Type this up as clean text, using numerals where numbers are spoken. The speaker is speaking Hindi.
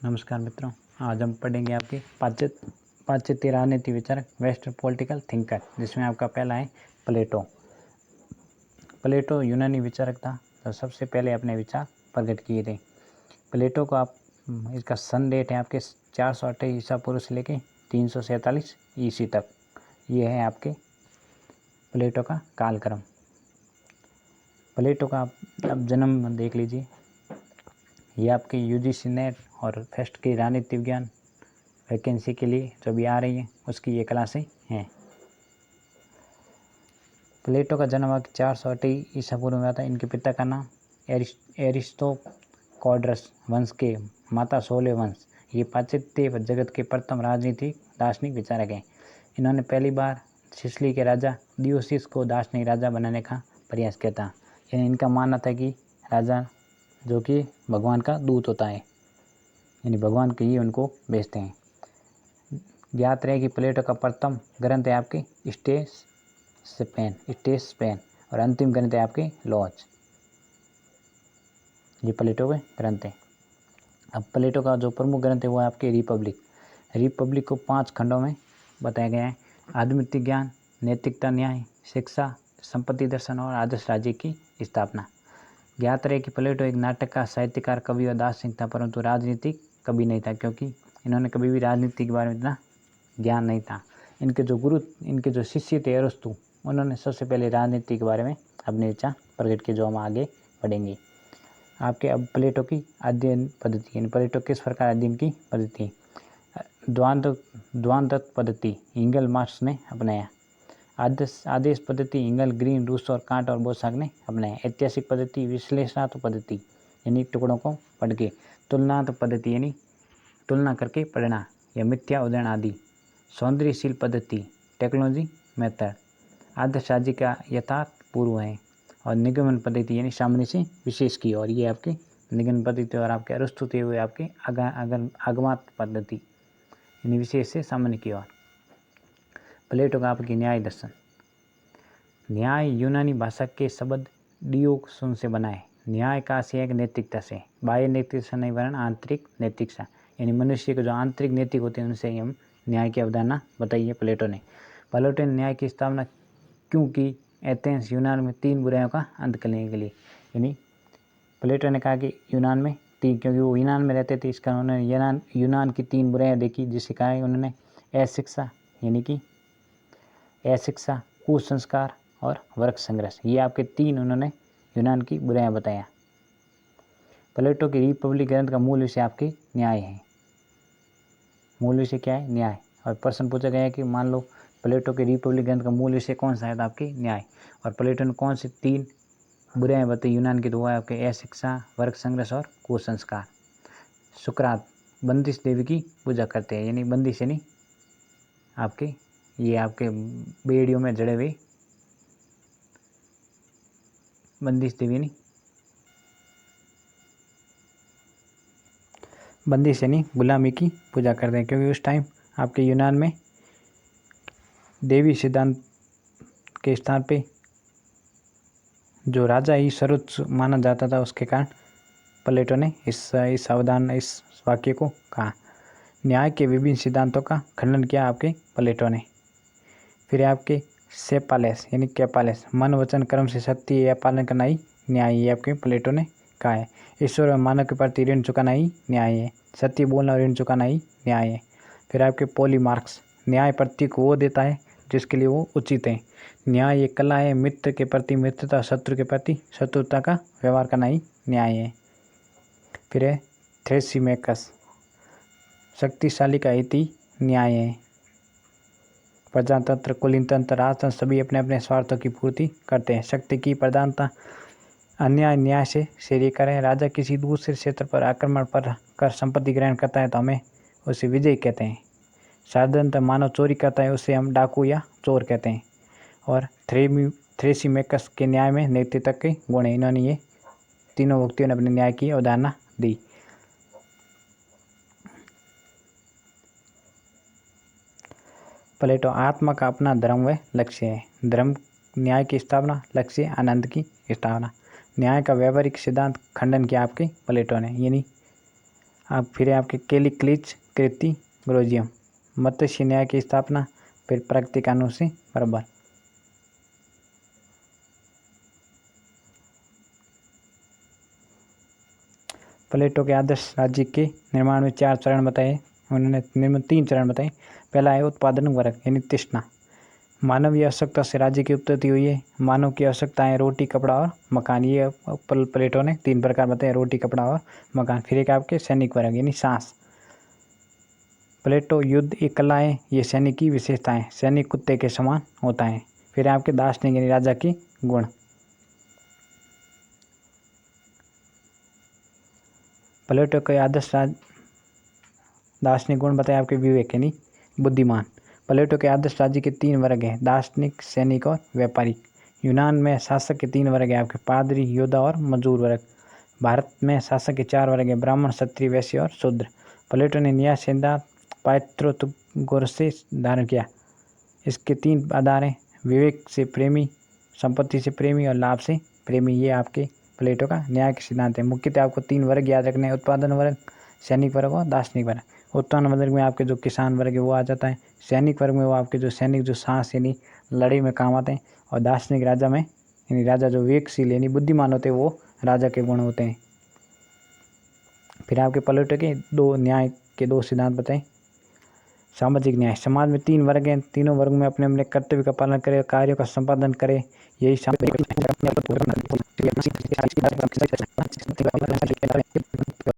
नमस्कार मित्रों, आज हम पढ़ेंगे आपके पाश्चात्य राजनीति विचारक वेस्टर्न पॉलिटिकल थिंकर, जिसमें आपका पहला है प्लेटो। प्लेटो यूनानी विचारक था जो सबसे पहले अपने विचार प्रकट किए थे। प्लेटो को आप इसका सन डेट है आपके 428 ईसा पूर्व से लेके 347 ईसी तक। ये है आपके प्लेटो का कालक्रम। प्लेटो का आप अब जन्म देख लीजिए। ये आपके यूजीसी नेट और फेस्ट की राजनीति विज्ञान वैकेंसी के लिए जो भी आ रही है उसकी ये क्लासें हैं। प्लेटो का जन्म 428 ईसा पूर्व में आता है। इनके पिता का नाम एरिस्टोकोड्रस वंश के माता सोले वंश। ये पाश्चात्य जगत के प्रथम राजनीतिक दार्शनिक विचारक हैं। इन्होंने पहली बार सिसिली के राजा दियोसिस को दार्शनिक राजा बनाने का प्रयास किया था। यानी इनका मानना था कि राजा जो कि भगवान का दूत होता है, यानी भगवान के ही उनको भेजते हैं। ज्ञात रहे कि प्लेटो का प्रथम ग्रंथ है आपके स्टेस पेन और अंतिम ग्रंथ है आपके लॉज। ये प्लेटो के ग्रंथ हैं। अब प्लेटो का जो प्रमुख ग्रंथ है वो है आपके रिपब्लिक को 5 खंडों में बताया गया है। आध्यात्मिक ज्ञान, नैतिकता, न्याय, शिक्षा, संपत्ति दर्शन और आदर्श राज्य की स्थापना। ज्ञात रहे कि प्लेटो एक नाटककार, साहित्यकार, कवि और दार्शनिक था, परंतु राजनीतिक कभी नहीं था, क्योंकि इन्होंने कभी भी राजनीति के बारे में इतना ज्ञान नहीं था। इनके जो शिष्य थे अरस्तु, उन्होंने सबसे पहले राजनीति के बारे में अपने विचार प्रकट किए, जो हम आगे पढ़ेंगे। आपके अब प्लेटो की अध्ययन पद्धति, यानी प्लेटो किस प्रकार अध्ययन की पद्धति। द्वंद्व पद्धति इंगल मार्क्स ने अपनाया। आदेश पद्धति इंगल, ग्रीन, रूस और कांट और बोसाक ने अपनाया। ऐतिहासिक पद्धति विश्लेषणात्मक पद्धति, यानी टुकड़ों को पढ़ के। तुलनात्मक पद्धति यानी तुलना करके पढ़ना या मिथ्या उदाहरण आदि। सौंदर्यशील पद्धति टेक्नोलॉजी मेथड। आदर्श राज्य का यथार्थ पूर्व है। और निगमन पद्धति यानी सामान्य से विशेष की ओर। ये आपके निगमन पद्धति और आपके अरस्तु थे हुए आपके आगमात पद्धति, यानी विशेष से सामान्य की ओर। प्लेटो का आपकी न्याय दर्शन। न्याय यूनानी भाषा के शब्द डियोक्सुन से बना है। न्याय का आशय है नैतिकता से, बाह्य नैतिकता नहीं वरन आंतरिक नैतिकता, यानी मनुष्य के जो आंतरिक नैतिक होते हैं उनसे हम न्याय की अवधारणा बताई है प्लेटो ने। प्लेटो ने न्याय की स्थापना क्यों की? एथेंस यूनान में 3 बुराइयों का अंत करने के लिए। यानी प्लेटो ने कहा कि यूनान में 3, क्योंकि वो यूनान में रहते थे, इसका उन्होंने यूनान की 3 बुराइयाँ देखी, जिसे कहा है उन्होंने अशिक्षा, यानी कि अशिक्षा, कुसंस्कार और वर्ग संघर्ष। ये आपके 3 उन्होंने यूनान की बुराइयाँ बताया। प्लेटो की रिपब्लिक ग्रंथ का मूल विषय आपके न्याय है। मूल विषय क्या है? न्याय। और प्रश्न पूछा गया है कि मान लो प्लेटो के रिपब्लिक ग्रंथ का मूल विषय कौन सा है? आपके न्याय। और प्लेटो ने कौन से 3 बुराइयाँ बताई यूनान की? 2 है आपके अशिक्षा, वर्ग संघर्ष और कुसंस्कार। सुकरात बंदिश देवी की पूजा करते हैं, यानी बंदिश यानी आपके ये आपके बेड़ियों में जड़े हुए बंदिश देवी, यानी बंदिश यानी गुलामी की पूजा करते हैं, क्योंकि उस टाइम आपके यूनान में देवी सिद्धांत के स्थान पे जो राजा ही सर्वोच्च माना जाता था, उसके कारण प्लेटो ने इस वाक्य को कहा। न्याय के विभिन्न सिद्धांतों का खंडन किया आपके प्लेटो ने। फिर आपके सेपालेस यानी कैपालेस, मन वचन कर्म से सत्य या पालन करना ही न्याय, ये आपके प्लेटो ने कहा है। ईश्वर और मानव के प्रति ऋण चुकाना ही न्याय है। सत्य बोलना और ऋण चुकाना ही न्याय है। फिर आपके पॉलीमार्क्स, न्याय प्रतीक वो देता है जिसके लिए वो उचित है। न्याय एक कला है, मित्र के प्रति मित्रता, शत्रु के प्रति शत्रुता का व्यवहार करना ही न्याय है। फिर है थ्रेसिमेकस, शक्तिशाली का हित ही न्याय है। प्रजातंत्र, कुलीन तंत्र, राजतंत्र सभी अपने अपने स्वार्थों की पूर्ति करते हैं। शक्ति की प्रधानता अन्याय न्याय से श्रेय करें। राजा किसी दूसरे क्षेत्र पर आक्रमण पर कर संपत्ति ग्रहण करता है तो हमें उसे विजय कहते हैं। साधारणतः मानव चोरी करता है, उसे हम डाकू या चोर कहते हैं। और थ्रेसिमेकस के न्याय में नैतिकता के गुण है। इन्होंने ये तीनों व्यक्तियों ने अपने न्याय की अवधारणा दी। प्लेटो आत्मा का अपना धर्म व लक्ष्य है। धर्म न्याय की स्थापना, लक्ष्य आनंद की स्थापना। न्याय का व्यवहारिक सिद्धांत खंडन किया आपके प्लेटो ने, यानी अब फिर आपके कैलिक्लिच कृति ग्रोजियम, मत्स्य न्याय की स्थापना, फिर प्रकृति कानून से बराबर। प्लेटो के आदर्श राज्य के निर्माण में 4 चरण बताए, उन्होंने 3 चरण बताए। पहला है उत्पादन वर्ग यानी तृष्णा, मानवीय आवश्यकता से राज्य की उत्पत्ति हुई है। मानव की आवश्यकताएं रोटी, कपड़ा और मकान, ये प्लेटो ने 3 प्रकार बताए, रोटी, कपड़ा और मकान। फिर एक आपके सैनिक वर्ग यानी सांस, प्लेटो युद्ध एक कला है, ये सैनिक की विशेषताएं, सैनिक कुत्ते के समान होता है। फिर आपके दार्शनिक यानी राजा की गुण, प्लेटो के आदर्श दार्शनिक गुण बताए आपके विवेक यानी बुद्धिमान। प्लेटो के आदर्श राज्य के 3 वर्ग हैं, दार्शनिक, सैनिक और व्यापारिक। यूनान में शासक के 3 वर्ग हैं आपके, पादरी, योद्धा और मजदूर वर्ग। भारत में शासक के 4 वर्ग हैं, ब्राह्मण, क्षत्रिय, वैश्य और शूद्र। प्लेटो ने न्याय सिद्धांत पाइथागोरस से धारण किया। इसके 3 आधार हैं, विवेक से प्रेमी, संपत्ति से प्रेमी और लाभ से प्रेमी। ये आपके प्लेटो का न्याय के सिद्धांत है। मुख्यतः आपको 3 वर्ग याद रखने हैं, उत्पादन वर्ग, सैनिक वर्ग और दार्शनिक वर्ग। उत्पादन वर्ग में आपके जो किसान वर्ग है वो आ जाता है, सैनिक वर्ग में वो आपके जो सैनिक जो सांस यानी लड़ाई में काम आते हैं, और दार्शनिक राजा में यानी राजा जो विवेकशील यानी बुद्धिमान होते हैं वो राजा के गुण होते हैं। फिर आपके प्लेटो के 2 न्याय के 2 सिद्धांत बताएं। सामाजिक न्याय, समाज में 3 वर्ग हैं, तीनों वर्ग में अपने अपने कर्तव्य का पालन करे, कार्यों का संपादन करे, यही सामाजिक।